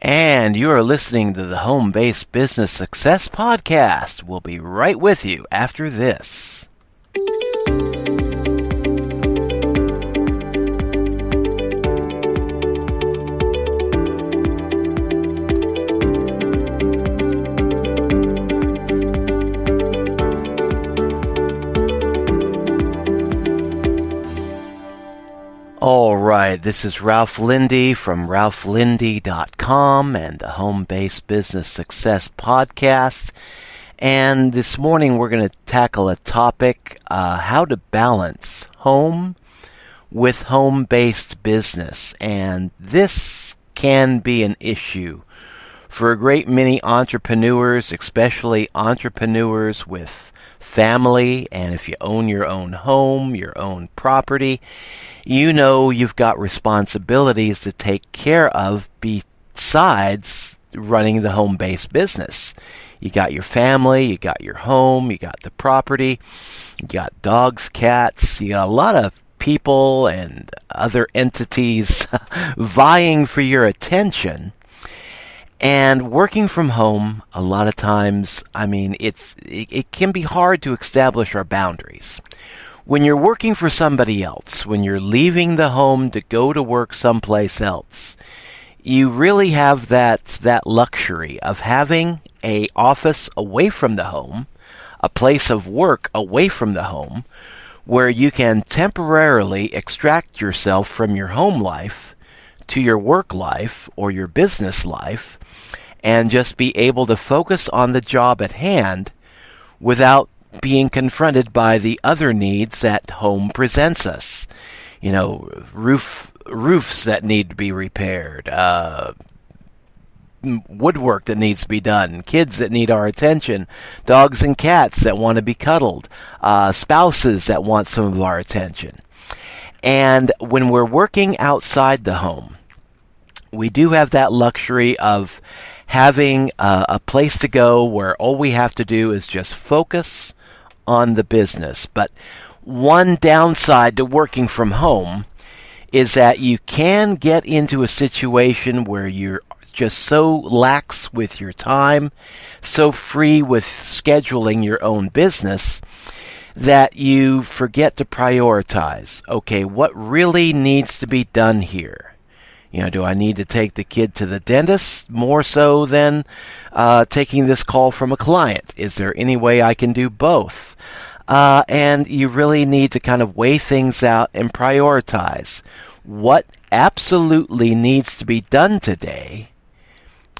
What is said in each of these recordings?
And you are listening to the Home-Based Business Success Podcast. We'll be right with you after this. All right, this is Ralph Lindy from ralphlindy.com and the Home-Based Business Success Podcast. And this morning we're going to tackle a topic, how to balance home with home-based business. And this can be an issue for a great many entrepreneurs, especially entrepreneurs with family. And if you own your own home, your own property, you know you've got responsibilities to take care of besides running the home-based business. You got your family, you got your home, you got the property, you got dogs, cats, you got a lot of people and other entities vying for your attention. And working from home, a lot of times, it can be hard to establish our boundaries. When you're working for somebody else, when you're leaving the home to go to work someplace else, you really have that luxury of having an office away from the home, a place of work away from the home, where you can temporarily extract yourself from your home life to your work life or your business life and just be able to focus on the job at hand without being confronted by the other needs that home presents us. You know, roofs that need to be repaired, woodwork that needs to be done, kids that need our attention, dogs and cats that want to be cuddled, spouses that want some of our attention. And when we're working outside the home, we do have that luxury of having a place to go where all we have to do is just focus on the business. But one downside to working from home is that you can get into a situation where you're just so lax with your time, so free with scheduling your own business, that you forget to prioritize. Okay, what really needs to be done here? You know, do I need to take the kid to the dentist more so than taking this call from a client? Is there any way I can do both? And you really need to kind of weigh things out and prioritize what absolutely needs to be done today.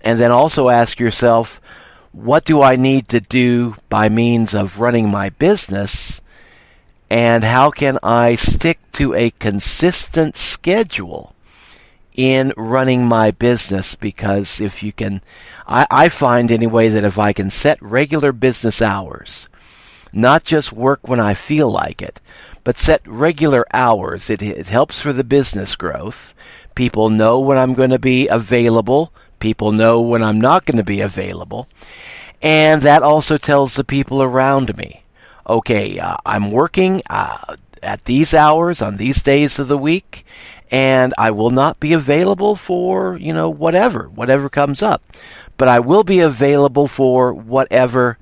And then also ask yourself, what do I need to do by means of running my business? And how can I stick to a consistent schedule in running my business? Because if you can, I find anyway that if I can set regular business hours, not just work when I feel like it, but set regular hours, it helps for the business growth. People know when I'm going to be available. People know when I'm not going to be available. And that also tells the people around me, okay, I'm working at these hours on these days of the week, and I will not be available for, whatever comes up. But I will be available for whatever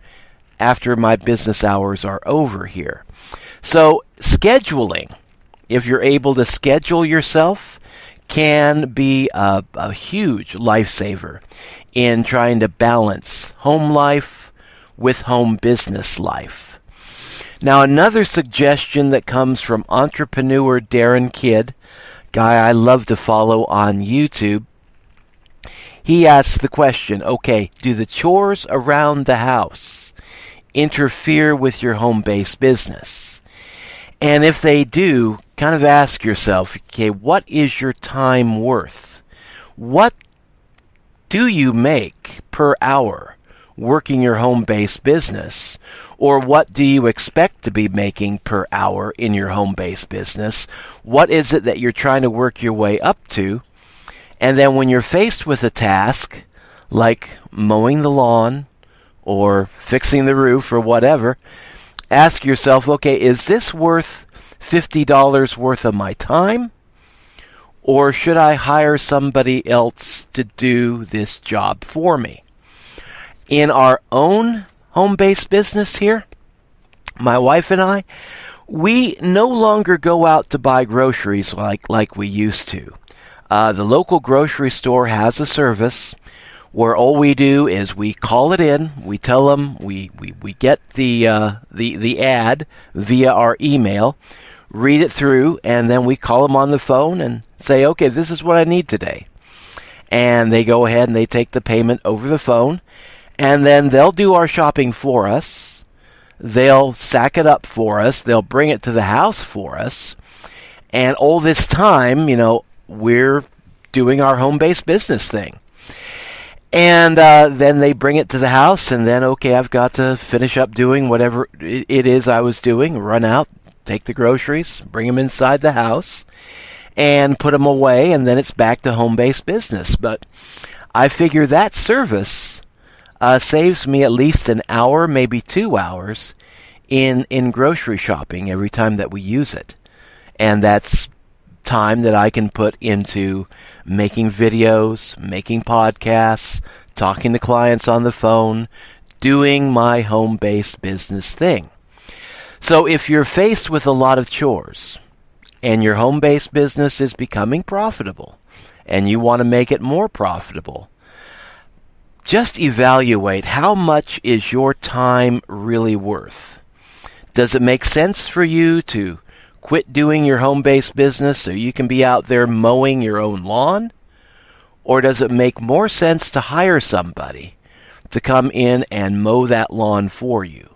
after my business hours are over here. So scheduling, if you're able to schedule yourself, can be a huge lifesaver in trying to balance home life with home business life. Now, another suggestion that comes from entrepreneur Darren Kidd, guy I love to follow on YouTube, he asks the question, okay, do the chores around the house interfere with your home-based business? And if they do, kind of ask yourself, okay, what is your time worth? What do you make per hour working your home-based business? Or what do you expect to be making per hour in your home-based business? What is it that you're trying to work your way up to? And then when you're faced with a task like mowing the lawn or fixing the roof or whatever, ask yourself, okay, is this worth $50 worth of my time? or should I hire somebody else to do this job for me? In our own home-based business here, my wife and I, we no longer go out to buy groceries like we used to. The local grocery store has a service where all we do is we call it in, we tell them, we get the ad via our email, read it through, and then we call them on the phone and say, okay, this is what I need today. And they go ahead and they take the payment over the phone, and then they'll do our shopping for us. They'll sack it up for us. They'll bring it to the house for us. And all this time, we're doing our home-based business thing. And then they bring it to the house, and then, okay, I've got to finish up doing whatever it is I was doing, run out, take the groceries, bring them inside the house, and put them away, and then it's back to home-based business. But I figure that service saves me at least an hour, maybe 2 hours in grocery shopping every time that we use it. And that's time that I can put into making videos, making podcasts, talking to clients on the phone, doing my home-based business thing. So if you're faced with a lot of chores and your home-based business is becoming profitable and you want to make it more profitable, just evaluate how much is your time really worth. Does it make sense for you to quit doing your home-based business so you can be out there mowing your own lawn? Or does it make more sense to hire somebody to come in and mow that lawn for you?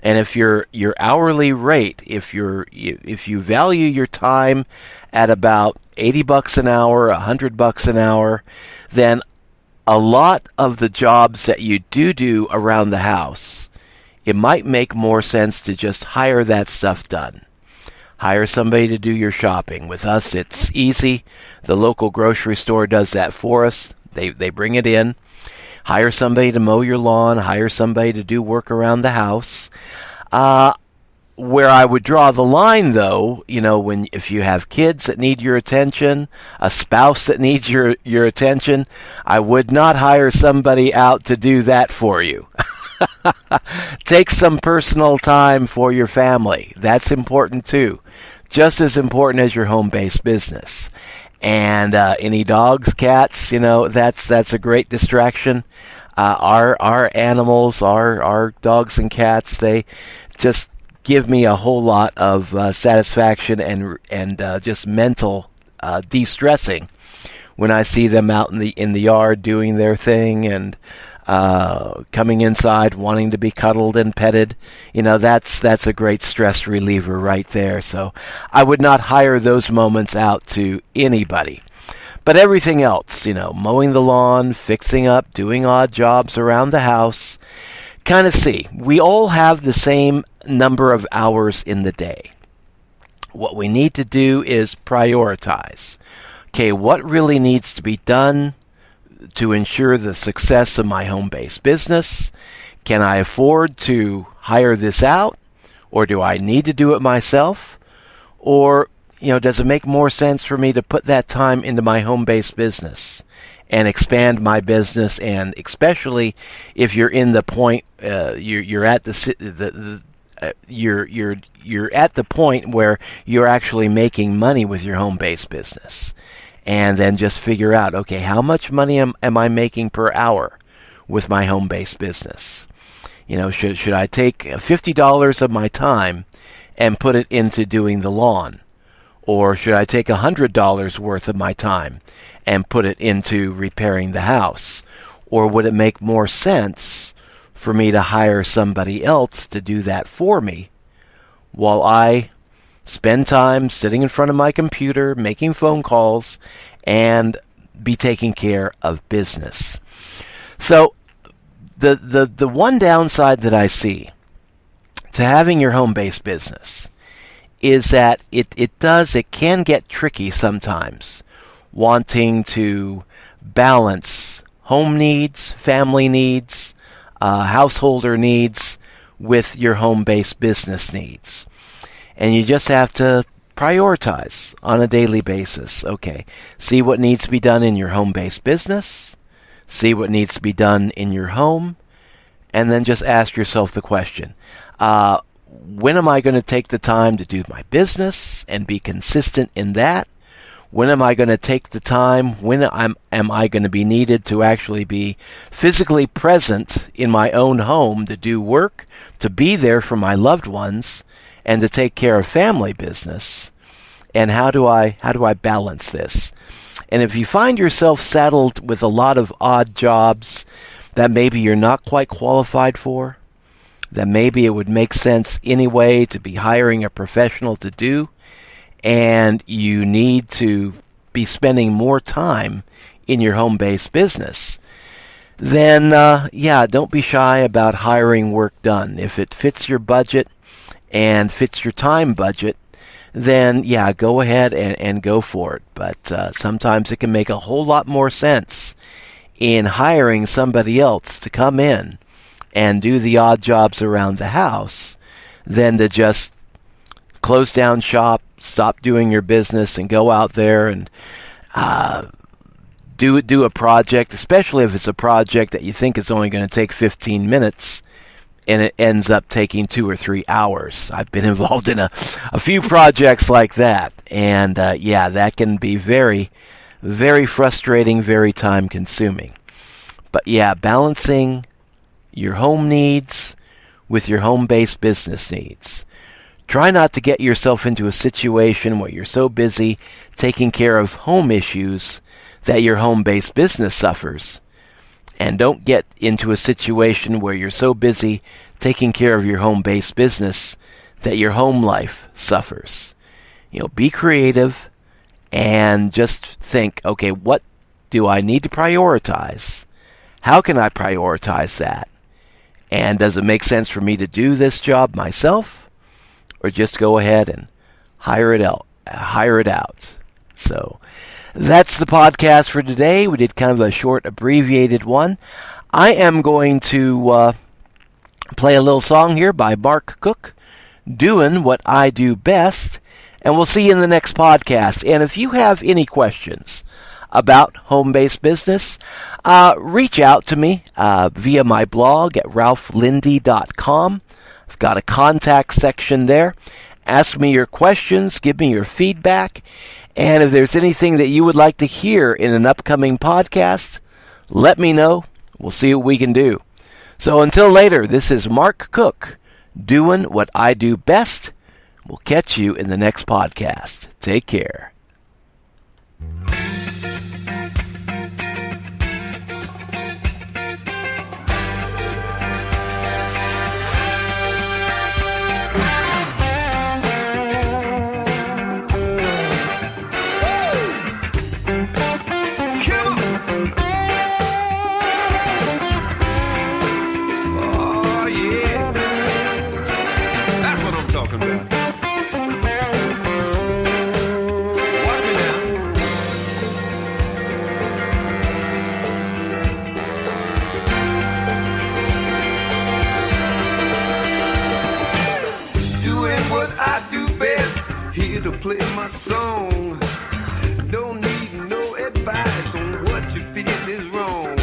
And if your hourly rate, if you value your time at about $80 an hour, $100 an hour, then a lot of the jobs that you do around the house, it might make more sense to just hire that stuff done. Hire somebody to do your shopping. With us, it's easy. The local grocery store does that for us. They bring it in. Hire somebody to mow your lawn. Hire somebody to do work around the house. Where I would draw the line, though, if you have kids that need your attention, a spouse that needs your attention, I would not hire somebody out to do that for you. Take some personal time for your family. That's important too. Just as important as your home-based business. And any dogs, cats, that's a great distraction. Our animals, our dogs and cats, they just give me a whole lot of satisfaction and just mental de-stressing when I see them out in the yard doing their thing and coming inside wanting to be cuddled and petted. That's a great stress reliever right there. So I would not hire those moments out to anybody. But everything else, mowing the lawn, fixing up, doing odd jobs around the house, kind of see. We all have the same number of hours in the day. What we need to do is prioritize. Okay, what really needs to be done to ensure the success of my home-based business? Can I afford to hire this out? Or do I need to do it myself? Or, does it make more sense for me to put that time into my home-based business and expand my business? And especially if you're in the point, you're at you're at the point where you're actually making money with your home-based business. And then just figure out, okay, how much money am I making per hour with my home-based business? Should I take $50 of my time and put it into doing the lawn? Or should I take $100 worth of my time and put it into repairing the house? Or would it make more sense for me to hire somebody else to do that for me while I spend time sitting in front of my computer, making phone calls, and be taking care of business? So the one downside that I see to having your home-based business is that it can get tricky sometimes, wanting to balance home needs, family needs, householder needs with your home-based business needs. And you just have to prioritize on a daily basis. Okay, see what needs to be done in your home-based business, see what needs to be done in your home, and then just ask yourself the question, when am I going to take the time to do my business and be consistent in that? When am I going to take the time? When am I going to be needed to actually be physically present in my own home to do work, to be there for my loved ones, and to take care of family business? And how do I balance this? And if you find yourself saddled with a lot of odd jobs that maybe you're not quite qualified for, that maybe it would make sense anyway to be hiring a professional to do, and you need to be spending more time in your home-based business, then, don't be shy about hiring work done. If it fits your budget and fits your time budget, then, go ahead and go for it. But sometimes it can make a whole lot more sense in hiring somebody else to come in and do the odd jobs around the house than to just close down shop, stop doing your business, and go out there and do a project, especially if it's a project that you think is only going to take 15 minutes and it ends up taking 2 or 3 hours. I've been involved in a few projects like that, and that can be very, very frustrating, very time consuming. But balancing your home needs with your home-based business needs. Try not to get yourself into a situation where you're so busy taking care of home issues that your home-based business suffers. And don't get into a situation where you're so busy taking care of your home-based business that your home life suffers. Be creative and just think, okay, what do I need to prioritize? How can I prioritize that? And does it make sense for me to do this job myself, or just go ahead and hire it out? So that's the podcast for today. We did kind of a short, abbreviated one. I am going to play a little song here by Mark Cook, Doing What I Do Best, and we'll see you in the next podcast. And if you have any questions about home-based business, reach out to me via my blog at ralphlindy.com. I've got a contact section there. Ask me your questions, give me your feedback, and if there's anything that you would like to hear in an upcoming podcast, let me know. We'll see what we can do. So until later, this is Mark Cook, Doing What I Do Best. We'll catch you in the next podcast. Take care. To play my song, don't need no advice on what you feel is wrong.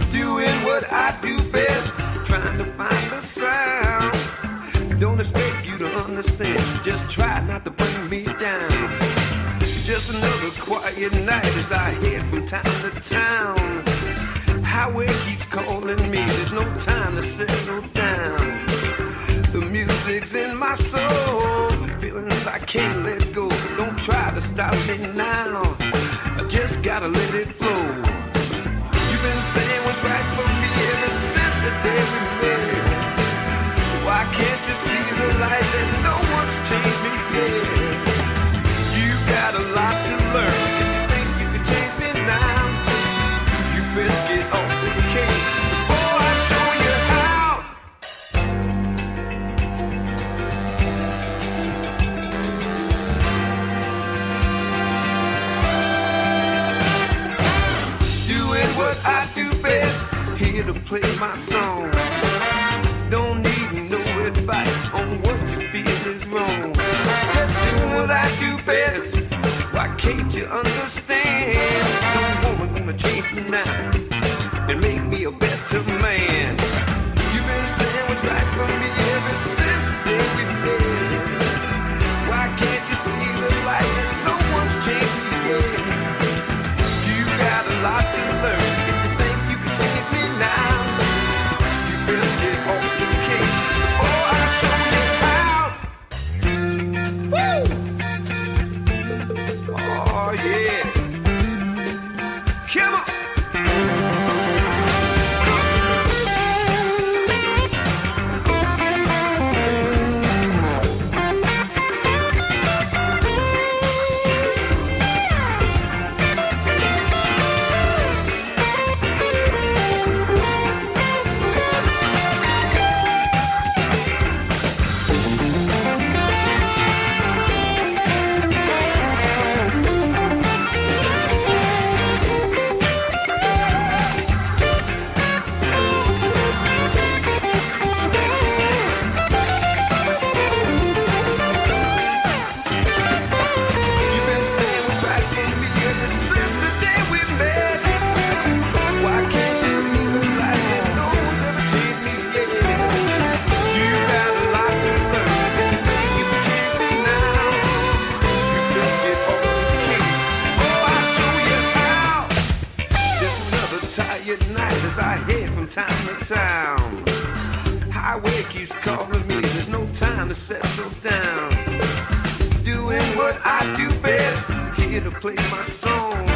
Doing what I do best, trying to find the sound. Don't expect you to understand, just try not to bring me down. Just another quiet night as I head from town to town. Highway keeps calling me, there's no time to settle down. The music's in my soul, feelings I can't let go. Don't try to stop me now, I just gotta let it flow. You've been saying what's right for me ever since the day we met. Why can't you see the light that no one's changed me yet? You got a lot to learn, if you think you can change me now, you best get off the case before I show you how. What I do best, here to play my song. Don't need no advice on what you feel is wrong. Just doing what I do best. Why can't you understand? No woman gonna change me now and make me a better man. You've been sandwiched right from me ever since the day we met. Why can't you see the light that no one's changed me yet? You got a lot to learn. If you think you can change me now, you better get off the case before I show you how. Woo! Oh yeah. Come on. Tired night as I head from town to town. Highway keeps calling me, there's no time to settle down. Doing what I do best, here to play my song.